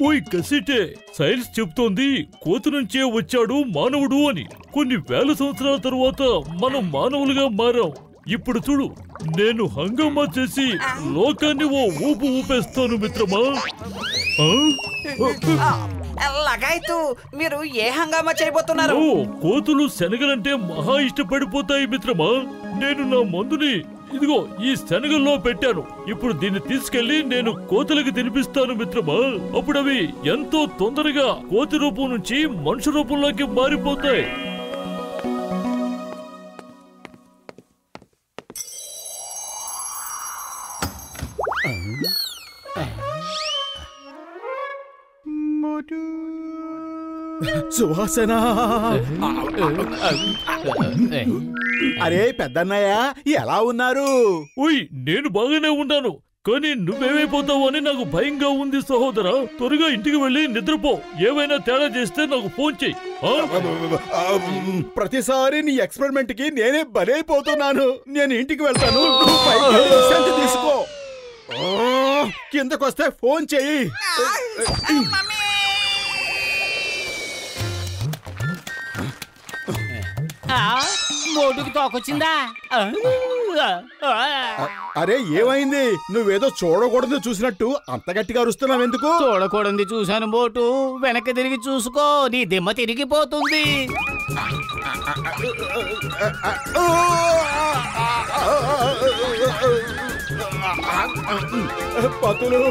ఓయ్ కసిటే, సైన్స్ చెప్తోంది కోతి నుంచే వచ్చాడు మానవుడు అని. కొన్ని వేల సంవత్సరాల తరువాత మనం మానవులుగా మారాం. ఇప్పుడు చూడు, నేను హంగామా చేసి లోకాన్ని ఓ ఊపు ఊపేస్తాను మిత్రమా. లగాయతు, మీరు ఏ హంగామా చేయబోతున్నారు? కోతులు శనగలంటే మహా ఇష్టపడిపోతాయి మిత్రమా. నేను నా మందుని ఇదిగో ఈ శనగల్లో పెట్టాను. ఇప్పుడు దీన్ని తీసుకెళ్లి నేను కోతులకి తినిపిస్తాను మిత్రమా. అప్పుడు అవి ఎంతో తొందరగా కోతి రూపం నుంచి మనుషు రూపంలోకి మారిపోతాయి. సువాసన. అరే పెద్దన్నయ్య, ఎలా ఉన్నారు? ఓయ్, నేను బాగానే ఉన్నాను. కానీ నువ్వేమైపోతావు అని నాకు భయంగా ఉంది సహోదరా. త్వరగా ఇంటికి వెళ్ళి నిద్రపో. ఏవైనా తేడా చేస్తే నాకు ఫోన్ చెయ్యి. ప్రతిసారి నీ ఎక్స్పెరిమెంట్ కి నేనే బలైపోతున్నాను. నేను ఇంటికి వెళ్తాను, తీసుకో. కిందకొస్తే ఫోన్ చెయ్యి. మోటుకి తోకొచ్చిందా? అరే ఏమైంది? నువ్వేదో చూడకూడదు చూసినట్టు అంత గట్టిగా అరుస్తున్నావు ఎందుకు? చూడకూడదు చూశాను మోటు. వెనక్కి తిరిగి చూసుకో, నీ దిమ్మ తిరిగిపోతుంది. పతులు,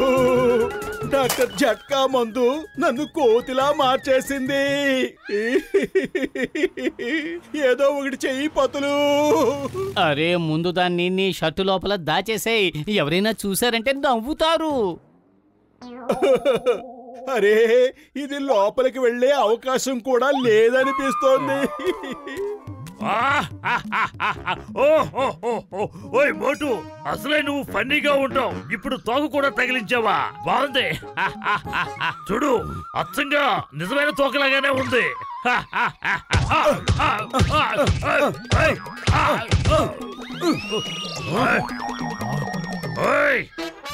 డాక్టర్ జట్కా మందు నన్ను కోతిలా మార్చేసింది. ఏదో ఒకటి చెయ్యి పతులు. అరే ముందు దాన్ని నీ షర్టు లోపల దాచేసేయ్. ఎవరైనా చూసారంటే నవ్వుతారు. అరే ఇది లోపలికి వెళ్లే అవకాశం కూడా లేదనిపిస్తోంది. ఓయ్ మోటు, అసలే నువ్వు ఫన్నీగా ఉంటావు. ఇప్పుడు తోక కూడా తగిలించావా? బాగుంది. చూడు, అచ్చంగా నిజమైన తోకలాగానే ఉంది.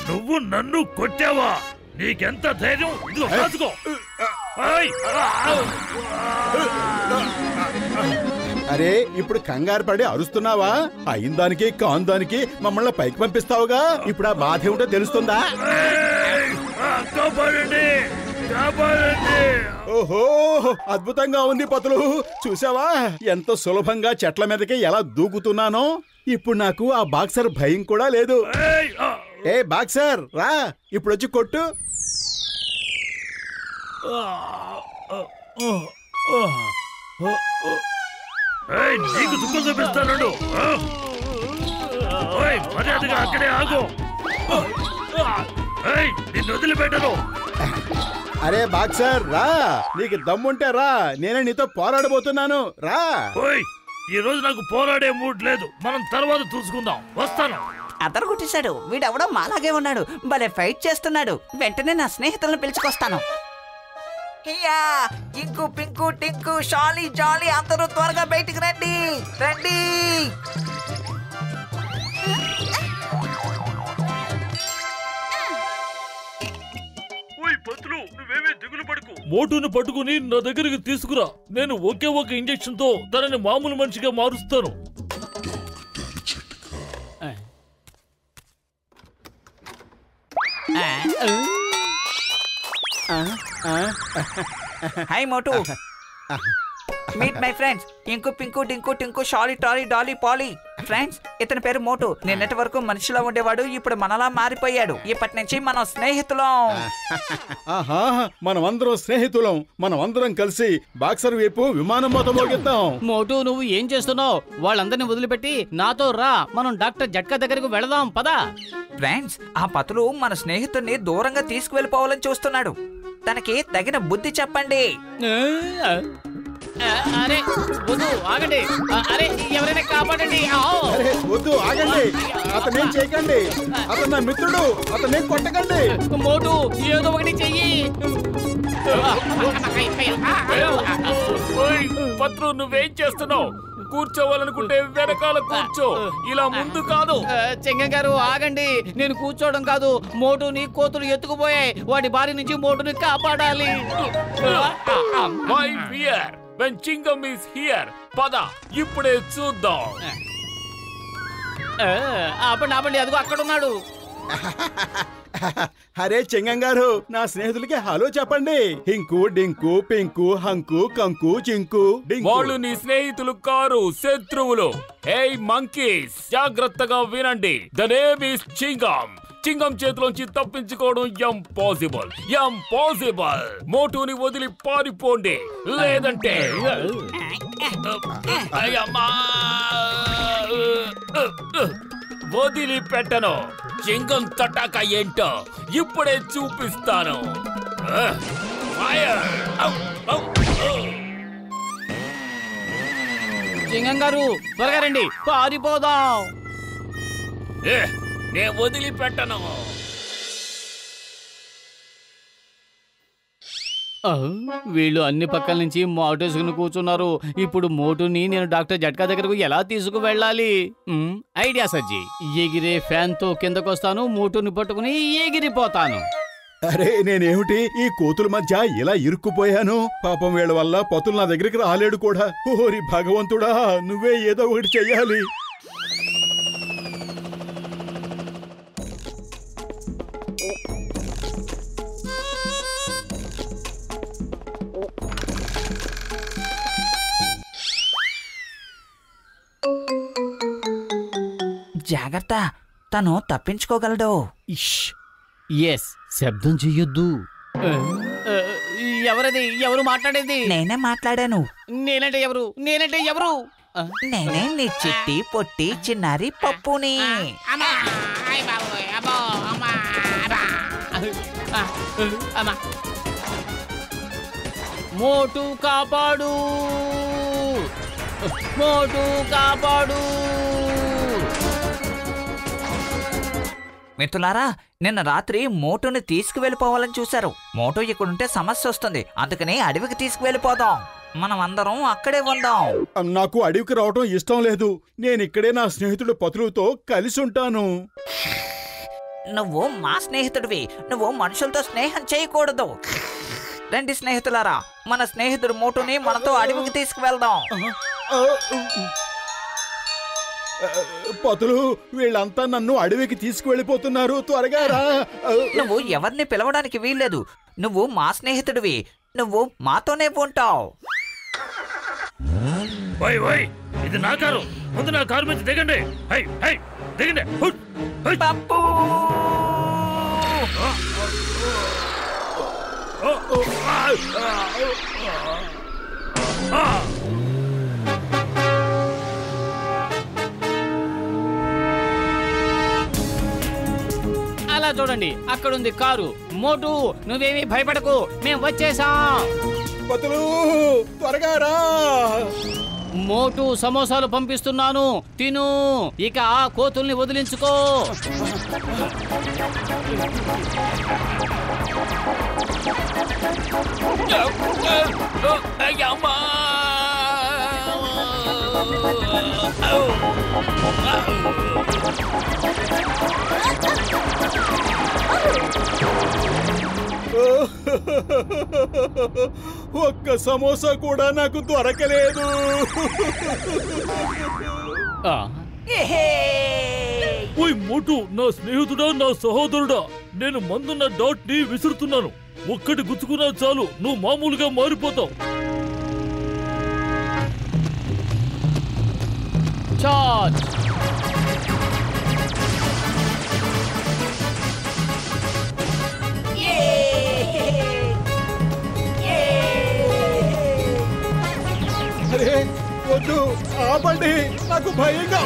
నువ్వు నన్ను కొట్టావా? నీకెంత ధైర్యం? ఇదిగో రాసుకో. అరే ఇప్పుడు కంగారు పడి అరుస్తున్నావా? అయిన దానికి కాని దానికి మమ్మల్ని పైకి పంపిస్తావుగా. ఇప్పుడు ఆ బాధ ఏమిటో తెలుస్తుందా? ఓహో, అద్భుతంగా ఉంది పతులు. చూసావా ఎంత సులభంగా చెట్ల మీదకి ఎలా దూకుతున్నానో? ఇప్పుడు నాకు ఆ బాక్సర్ భయం కూడా లేదు. ఏ బాక్సర్ రా, ఇప్పుడు వచ్చి కొట్టు. నీకు దుఃఖం చూపిస్తాను. మర్యాదగా అక్కడే ఆగు. నిన్ను వదిలిపెట్టను. అరే బాక్సర్ రా, నీకు దమ్ముంటే రా, నేనే నీతో పోరాడబోతున్నాను. రా. ఈ రోజు నాకు పోరాడే మూడ్ లేదు. మనం తర్వాత చూసుకుందాం. వస్తాను. అతను కొట్టేశాడు. వీడెవడో మాలాగే ఉన్నాడు. భలే ఫైట్ చేస్తున్నాడు. వెంటనే నా స్నేహితులను పిలుచుకొస్తాను. ఇంకు పింకు టింకు షాలీ జాలీ అందరూ త్వరగా బయటికి రండి. రండి. నువ్వేమీ దిగులు పడకు. మోటును పట్టుకుని నా దగ్గరికి తీసుకురా. నేను ఒకే ఒక ఇంజెక్షన్ తో తనని మామూలు మనిషిగా మారుస్తాను. Hi Motu. Meet my friends Inku Pinku Tinku Tinku Shaali Taali Daali Paali. Friends, ఇతని పేరు మోటు. నిన్నటి వరకు మనిషిలో ఉండేవాడు, ఇప్పుడు మనలా మారిపోయాడు. ఇప్పటి నుంచి మనం స్నేహితులం. ఆహా, మనమందరం స్నేహితులం. మనమందరం కలిసి బాక్సర్ వైపు విమానం మొత్తం మోగిద్దాం. మోటు, నువ్వు ఏం చేస్తున్నావు? వాళ్ళందరినీ వదిలిపెట్టి నాతో రా. మనం డాక్టర్ జట్కా దగ్గరకు వెళదాం పదా. ఫ్రెండ్స్, ఆ పతులు మన స్నేహితుడిని దూరంగా తీసుకువెళ్ళిపోవాలని చూస్తున్నాడు. తనకి తగిన బుద్ధి చెప్పండి. అరే వద్దు, ఆగండి. అరే ఎవరైనా కాపాడండి. అరే వద్దు, ఆగండి. అతనేం చేయకండి. అతను నా మిత్రుడు. అతనేం కొట్టకండి. మోటు, ఏదో ఒకటి చెయ్యి. పత్రు, నువ్వేం చేస్తున్నావు? కూర్చోవాలనుకుంటే వెనకాల కూర్చో, ఇలా ముందు కాదు. చెంగం గారు ఆగండి, నేను కూర్చోవడం కాదు, మోటుని కోతులు ఎత్తుకుపోయాయి, వాటి బారి నుంచి మోటుని కాపాడాలి. My fear when చింగం is here. పద ఇప్పుడే చూద్దాం. ఆపండి ఆపండి, అదిగో అక్కడ ఉన్నాడు. అరే చెంగం గారు, నా స్నేహితులకి హలో చెప్పండి. హింకు డింకు పింకు హంకు కంకు చింకు డింకు. వాళ్ళు నీ స్నేహితులు కారు, శత్రువులు. ఏయ్ మంకీస్, జాగ్రత్తగా వినండి. The name is Chingam. Chingam చేతిలోంచి తప్పించుకోవడం ఇంపాసిబుల్. మోటుని వదిలి పారిపోండి, లేదంటే వదిలిపెట్టను. చింగం తటాక ఏంటో ఇప్పుడే చూపిస్తాను. చింగం గారు త్వరగా రండి, పారిపోదాం. నే వదిలిపెట్టను. వీళ్ళు అన్ని పక్కల నుంచి మోటేసుకుని కూర్చున్నారు. ఇప్పుడు మోటుని నేను డాక్టర్ జట్కా దగ్గరకు ఎలా తీసుకువెళ్ళాలి? ఐడియా సజ్జి, ఎగిరే ఫ్యాన్ తో కిందకొస్తాను, మోటుని పట్టుకుని ఎగిరిపోతాను. అరే నేనేమిటి ఈ కోతుల మధ్య ఇలా ఇరుక్కుపోయాను? పాపం వీళ్ళ వల్ల పతులు నా దగ్గరికి రాలేడు కూడా. ఓరి భగవంతుడా, నువ్వే ఏదో ఒకటి చెయ్యాలి. జాగ్రత్త, తను తప్పించుకోగలడు. ఎస్, శబ్దం చెయ్యొద్దు. ఎవరది? ఎవరు మాట్లాడేది? నేనే మాట్లాడాను. నేనంటే ఎవరు? నేనంటే ఎవరు? నేనే నీ చిట్టి పొట్టి చిన్నారి పప్పుని. మోటు కాపాడు, మోటు కాపాడు. మిత్రులారా, నిన్న రాత్రి మోటుని తీసుకువెళ్ళిపోవాలని చూశారు. మోటు ఇక్కడుంటే సమస్య వస్తుంది, అందుకని అడవికి తీసుకువెళ్ళిపోదాం. మనం అందరం అక్కడే ఉందాం. నాకు అడవికి రావటం ఇష్టం లేదు. నేను ఇక్కడే నా స్నేహితుడు పతులుతో కలిసి ఉంటాను. నువ్వు మా స్నేహితుడివి, నువ్వు మనుషులతో స్నేహం చేయకూడదు. రండి స్నేహితులారా, మన స్నేహితుడు మోటుని మనతో అడవికి తీసుకువెళ్దాం. పతులు, వీళ్ళంతా నన్ను అడవికి తీసుకువెళ్ళిపోతున్నారు, త్వరగా రా. నువ్వు ఎవరిని పిలవడానికి వీల్లేదు. నువ్వు మా స్నేహితుడివి, నువ్వు మాతోనే ఉంటావు. ఇది నా కారు, ముందు నా కారు మీద దిగండి. దిగండి. పప్పు అలా చూడండి, అక్కడుంది కారు. మోటు, నువ్వేమీ భయపడకు, మేము వచ్చేసాం. పతులు, త్వరగా రా. మోటు, సమోసాలు పంపిస్తున్నాను, తిను. ఇక ఆ కోతుల్ని వదిలించుకో. ఒక్క సమోసా కూడా నాకు దొరకలేదు. ఓయ్ మోటు, నా స్నేహితుడా, నా సహోదరుడా, నేను మందున్న డాట్ ని విసురుతున్నాను. ఒక్కటి గుచ్చుకున్నా చాలు, నువ్వు మామూలుగా మారిపోతావు. చార్జ్. అరే వద్దు, ఆపండి, నాకు భయంగా.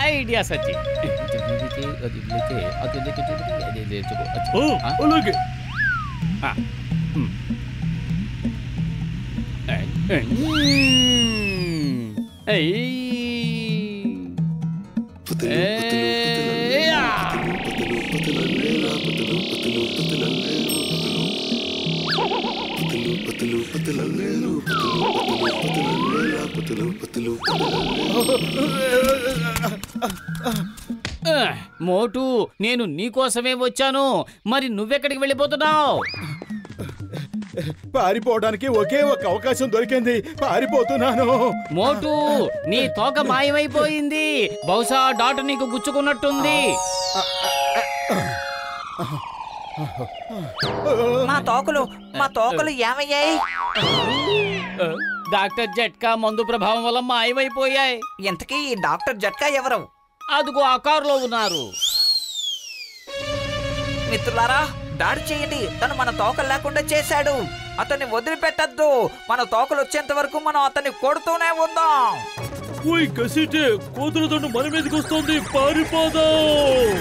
ఐడియా సచ్చి. అలాగే. మోటు నేను నీకోసమే వచ్చాను. మరి నువ్వెక్కడికి వెళ్ళిపోతున్నావు? పారిపోవడానికి ఒకే ఒక అవకాశం దొరికింది. పారిపోతున్నాను. మోటు నీ తోక మాయమైపోయింది. బహుశా డాట్ నీకు గుచ్చుకున్నట్టుంది. మా తోకలు ఏమయ్యాయి? డాక్టర్ జట్కా మందు ప్రభావం వల్ల మాయమైపోయాయి. ఇంతకీ ఈ డాక్టర్ జట్కా ఎవరు? అదుగో ఆ కారులో ఉన్నారు. మిత్రులారా, దాడి చేయండి. తను మన తోకలు లేకుండా చేశాడు. అతన్ని వదిలిపెట్టద్దు. మన తోకలు వచ్చేంత వరకు మనం అతన్ని కొడుతూనే ఉందాం. ఓయ్ కసిటే, కోతుల దండు మన మీదకి వస్తుంది. పారిపోదాం.